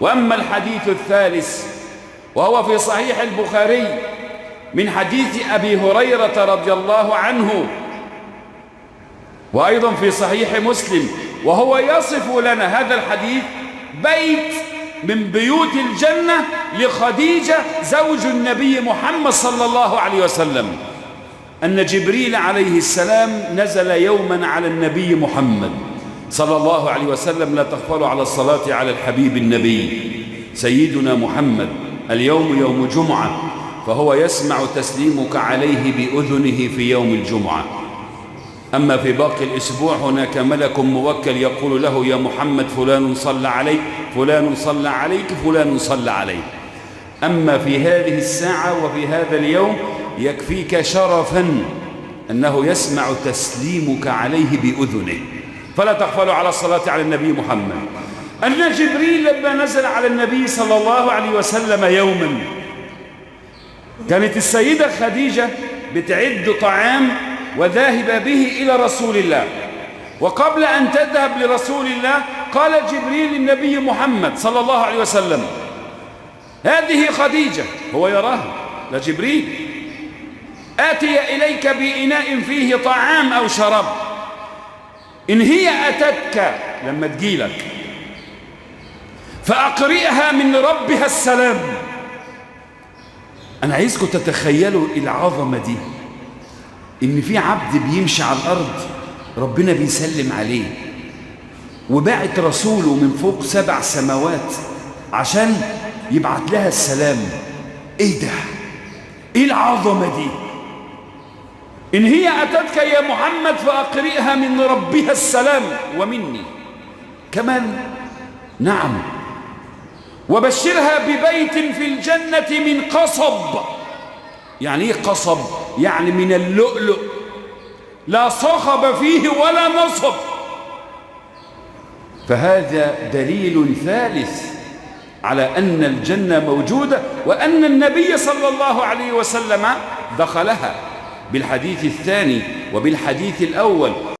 وأما الحديث الثالث وهو في صحيح البخاري من حديث أبي هريرة رضي الله عنه، وأيضا في صحيح مسلم، وهو يصف لنا هذا الحديث بيت من بيوت الجنة لخديجة زوج النبي محمد صلى الله عليه وسلم، أن جبريل عليه السلام نزل يوما على النبي محمد صلى الله عليه وسلم: لا تغفلوا على الصلاة على الحبيب النبي سيدنا محمد، اليوم يوم جمعة، فهو يسمع تسليمك عليه بأذنه في يوم الجمعة. أما في باقي الأسبوع هناك ملك موكل يقول له: يا محمد فلان صلى عليك، فلان صلى عليك، فلان صلى عليك. أما في هذه الساعة وفي هذا اليوم يكفيك شرفا أنه يسمع تسليمك عليه بأذنه، فلا تغفلوا على الصلاة على النبي محمد. أن جبريل لما نزل على النبي صلى الله عليه وسلم يوما، كانت السيدة خديجة بتعد طعام وذاهب به إلى رسول الله، وقبل أن تذهب لرسول الله قال جبريل للنبي محمد صلى الله عليه وسلم: هذه خديجة، هو يراها، لا جبريل، آتي إليك بإناء فيه طعام أو شراب، إن هي أتتك لما تجيلك فأقرئها من ربها السلام. أنا عايزكم تتخيلوا العظمة دي، إن في عبد بيمشي على الأرض ربنا بيسلم عليه، وبعت رسوله من فوق 7 سماوات عشان يبعت لها السلام. إيه ده؟ إيه العظمة دي؟ إن هي أتتك يا محمد فأقرئها من ربها السلام ومني كمان. نعم، وبشرها ببيت في الجنة من قصب. يعني إيه قصب؟ يعني من اللؤلؤ، لا صخب فيه ولا نصب. فهذا دليل ثالث على أن الجنة موجودة، وأن النبي صلى الله عليه وسلم دخلها بالحديث الثاني وبالحديث الأول.